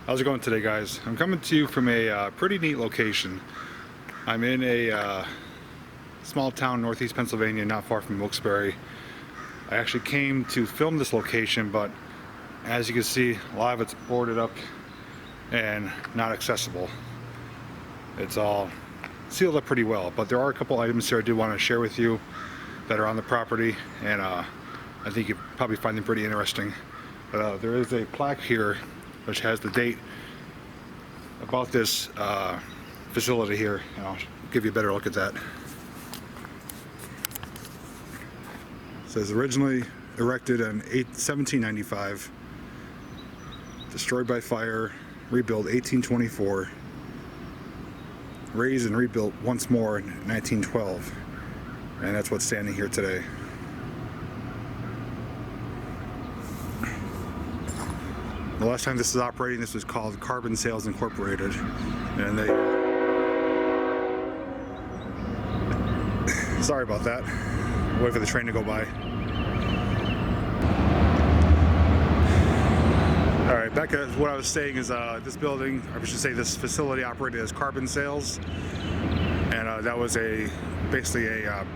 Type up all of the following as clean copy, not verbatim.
How's it going today, guys? I'm coming to you from a pretty neat location. I'm in a small town northeast Pennsylvania, not far from Wilkes-Barre. I actually came to film this location, but as you can see, a lot of it's boarded up and not accessible. It's all sealed up pretty well, but there are a couple items here I do want to share with you that are on the property, and I think you'll probably find them pretty interesting. There is a plaque here which has the date about this facility here, and I'll give you a better look at that. It says originally erected in 1795, destroyed by fire, rebuilt 1824, raised and rebuilt once more in 1912, and that's what's standing here today. The last time this was operating, this was called Carbon Sales Incorporated, and they sorry about that. Wait for the train to go by. Alright, back at what I was saying is this building, or I should say this facility, operated as Carbon Sales, and that was basically a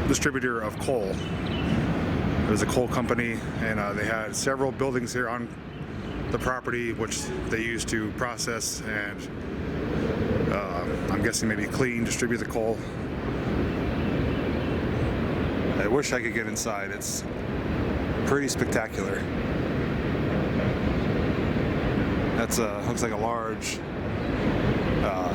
distributor of coal. It was a coal company, and they had several buildings here on the property which they used to process and I'm guessing maybe clean, distribute the coal. I wish I could get inside. It's pretty spectacular. That's looks like a large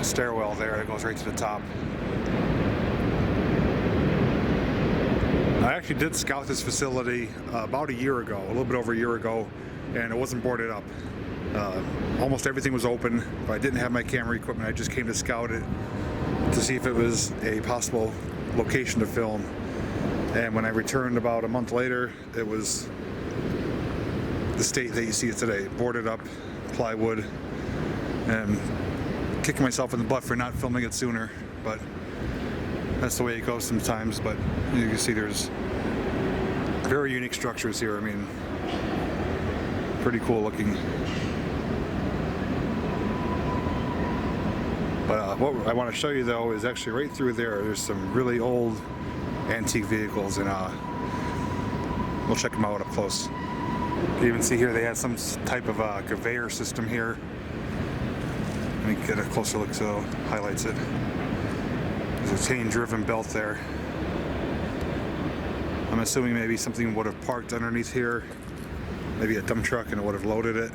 stairwell there that goes right to the top. I actually did scout this facility about a year ago, a little bit over a year ago, and it wasn't boarded up. Almost everything was open. If I didn't have my camera equipment, I just came to scout it to see if it was a possible location to film. And when I returned about a month later, it was the state that you see it today, boarded up, plywood, and kicking myself in the butt for not filming it sooner, but that's the way it goes sometimes. But you can see there's very unique structures here. I mean, pretty cool looking. But what I want to show you though is actually right through there. There's some really old antique vehicles, and we'll check them out up close. You can even see here they had some type of conveyor system here. Let me get a closer look so it highlights it. There's a chain-driven belt there. I'm assuming maybe something would have parked underneath here. Maybe a dump truck, and it would have loaded it.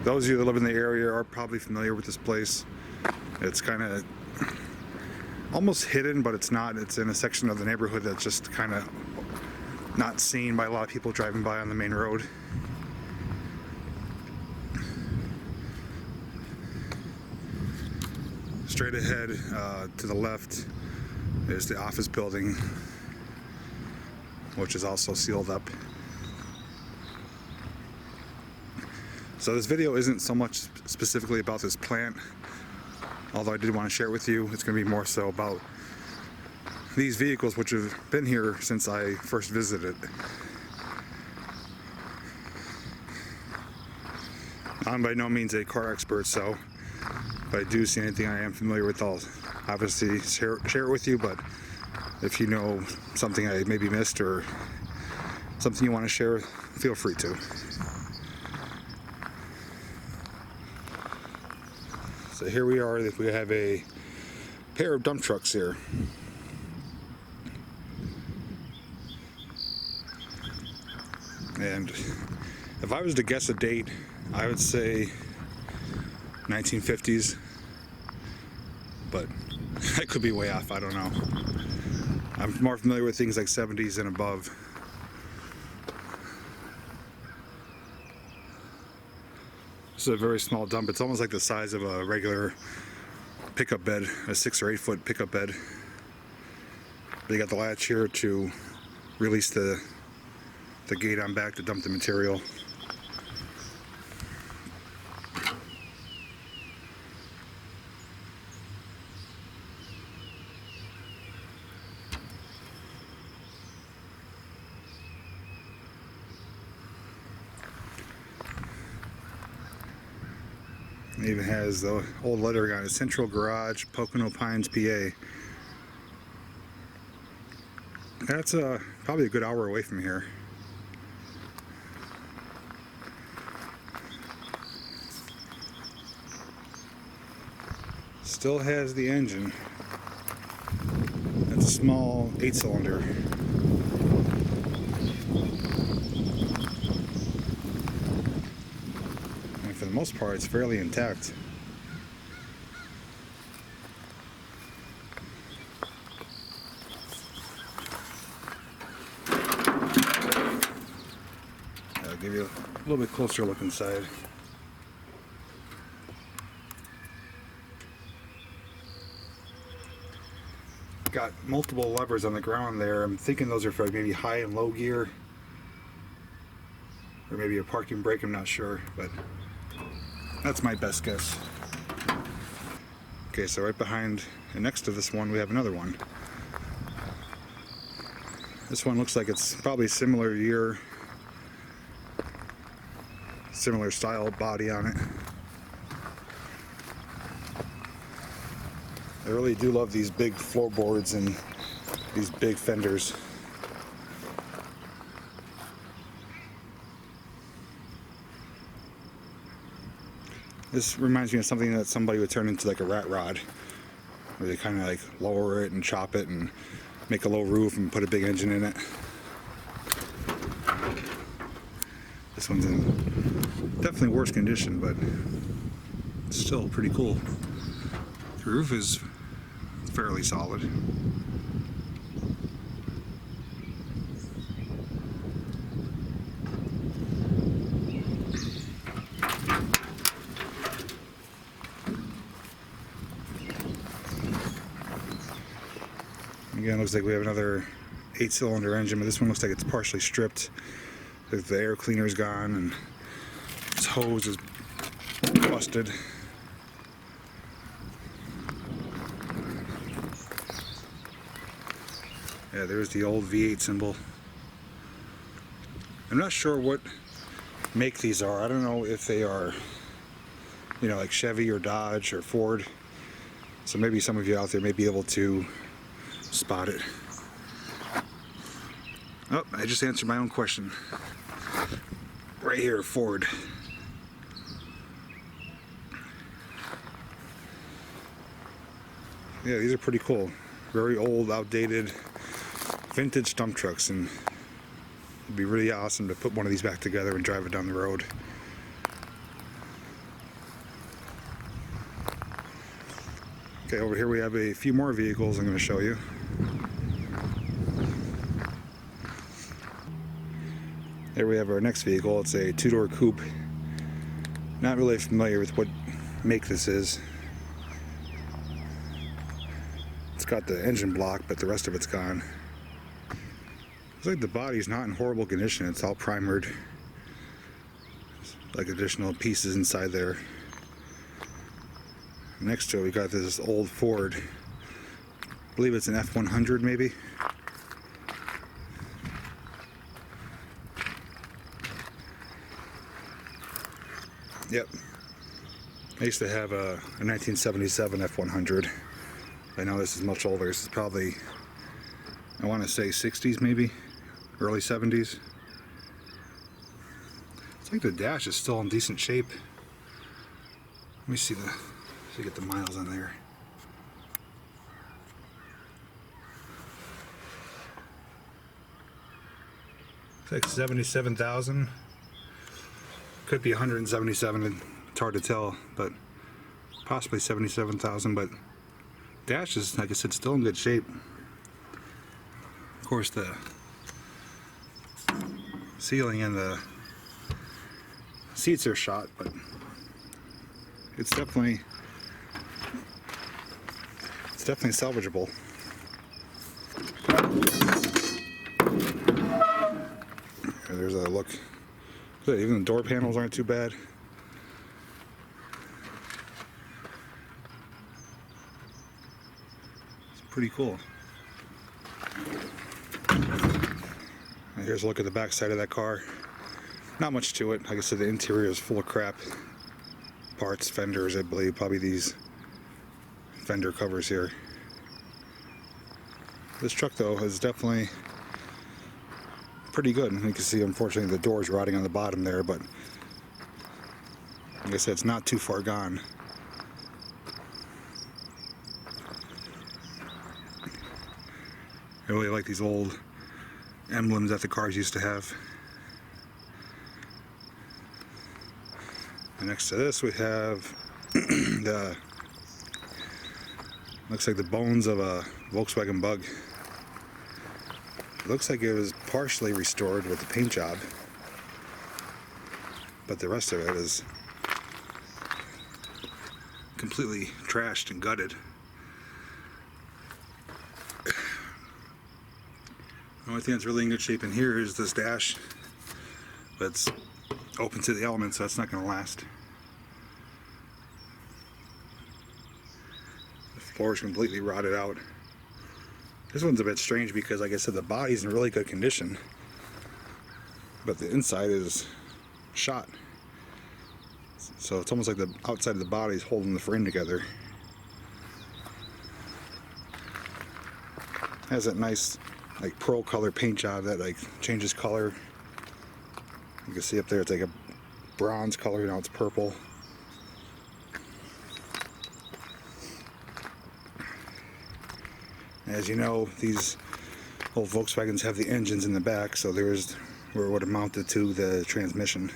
Those of you that live in the area are probably familiar with this place. It's kind of almost hidden, but it's not. It's in a section of the neighborhood that's just kind of not seen by a lot of people driving by on the main road. Straight ahead to the left is the office building, which is also sealed up. So this video isn't so much specifically about this plant, although I did want to share it with you. It's going to be more so about these vehicles which have been here since I first visited. I'm by no means a car expert, so if I do see anything I am familiar with, I'll obviously share it with you. But if you know something I maybe missed or something you want to share, feel free to. So here we are. We have a pair of dump trucks here. And if I was to guess a date, I would say 1950s, but I could be way off. I don't know. I'm more familiar with things like 70s and above. This is a very small dump. It's almost like the size of a regular pickup bed, a 6 or 8 foot pickup bed. They got the latch here to release the gate on back to dump the material. It even has the old lettering on it, Central Garage, Pocono Pines, PA. That's probably a good hour away from here. Still has the engine. It's a small 8-cylinder. And for the most part, it's fairly intact. I'll give you a little bit closer look inside. Got multiple levers on the ground there. I'm thinking those are for maybe high and low gear, or maybe a parking brake, I'm not sure, but that's my best guess. Okay, so right behind and next to this one we have another one. This one looks like it's probably similar year, similar style body on it. I really do love these big floorboards and these big fenders. This reminds me of something that somebody would turn into like a rat rod, where they kind of like lower it and chop it and make a low roof and put a big engine in it. This one's in definitely worse condition, but it's still pretty cool. The roof is fairly solid. Again, looks like we have another 8-cylinder engine, but this one looks like it's partially stripped. The air cleaner's gone and this hose is busted. Yeah, there's the old V8 symbol. I'm not sure what make these are. I don't know if they are, you know, like Chevy or Dodge or Ford. So maybe some of you out there may be able to spot it. Oh, I just answered my own question. Right here, Ford. Yeah, these are pretty cool. Very old, outdated, vintage dump trucks, and it'd be really awesome to put one of these back together and drive it down the road. Okay, over here we have a few more vehicles I'm going to show you. There we have our next vehicle. It's a 2-door coupe. Not really familiar with what make this is. It's got the engine block, but the rest of it's gone. Looks like the body's not in horrible condition. It's all primered. There's like additional pieces inside there. Next to it, we got this old Ford. I believe it's an F100 maybe. Yep. I used to have a 1977 F100. I know this is much older. This is probably, I want to say 60s maybe, early 70s. It's like the dash is still in decent shape. Let me see get the miles on there. It's like 77,000. Could be 177. It's hard to tell, but possibly 77,000. But dash is, like I said, still in good shape. Of course, the ceiling and the seats are shot, but it's definitely salvageable. There's a look. Good, even the door panels aren't too bad. It's pretty cool. And here's a look at the back side of that car. Not much to it. Like I said, the interior is full of crap. parts, fenders, I believe, probably these fender covers here. This truck though is definitely pretty good. You can see unfortunately the door's rotting on the bottom there, but like I said, it's not too far gone. I really like these old emblems that the cars used to have. And next to this we have the, looks like the bones of a Volkswagen Bug. It looks like it was partially restored with the paint job, but the rest of it is completely trashed and gutted. The only thing that's really in good shape in here is this dash, but it's open to the elements, so that's not going to last. The floor is completely rotted out. This one's a bit strange because, like I said, the body's in really good condition, but the inside is shot. So it's almost like the outside of the body is holding the frame together. It has that nice like pearl color paint job that like changes color. You can see up there it's like a bronze color, now it's purple. As you know, these old Volkswagens have the engines in the back, so there's where it would have mounted to the transmission.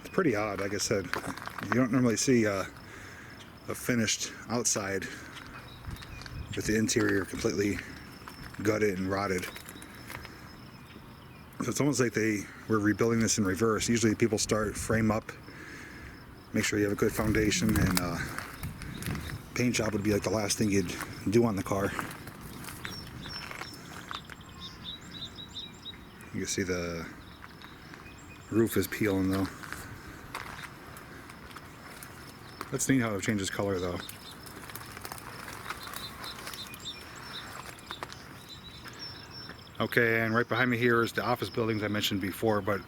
It's pretty odd, like I said. You don't normally see a finished outside with the interior completely gutted and rotted. So it's almost like they were rebuilding this in reverse. Usually people start frame up, make sure you have a good foundation, and paint job would be like the last thing you'd do on the car. You can see the roof is peeling though. That's neat how it changes color though. Okay, and right behind me here is the office buildings I mentioned before, but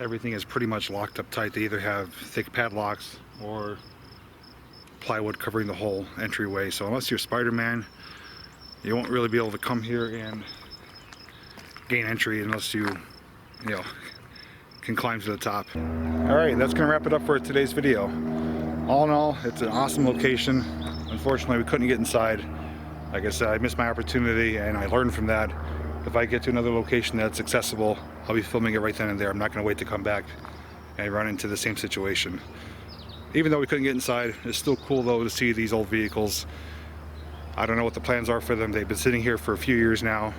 everything is pretty much locked up tight. They either have thick padlocks or plywood covering the whole entryway. So unless you're Spider-Man, you won't really be able to come here and gain entry unless you can climb to the top. Alright, that's going to wrap it up for today's video. All in all, it's an awesome location. Unfortunately, we couldn't get inside. Like I said, I missed my opportunity, and I learned from that. If I get to another location that's accessible, I'll be filming it right then and there. I'm not going to wait to come back and run into the same situation. Even though we couldn't get inside, it's still cool though to see these old vehicles. I don't know what the plans are for them. They've been sitting here for a few years now.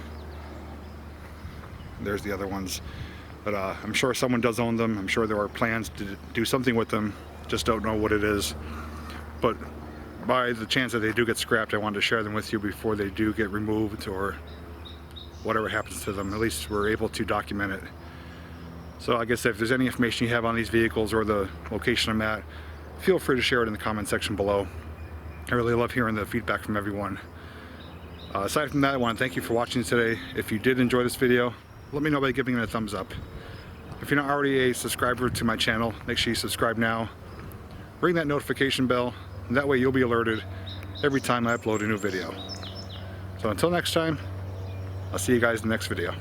There's the other ones. But I'm sure someone does own them. I'm sure there are plans to do something with them. Just don't know what it is. But by the chance that they do get scrapped, I wanted to share them with you before they do get removed or whatever happens to them. At least we're able to document it. So I guess if there's any information you have on these vehicles or the location I'm at, feel free to share it in the comment section below. I really love hearing the feedback from everyone. Aside from that, I want to thank you for watching today. If you did enjoy this video, let me know by giving it a thumbs up. If you're not already a subscriber to my channel, make sure you subscribe now. Ring that notification bell, and that way you'll be alerted every time I upload a new video. So until next time, I'll see you guys in the next video.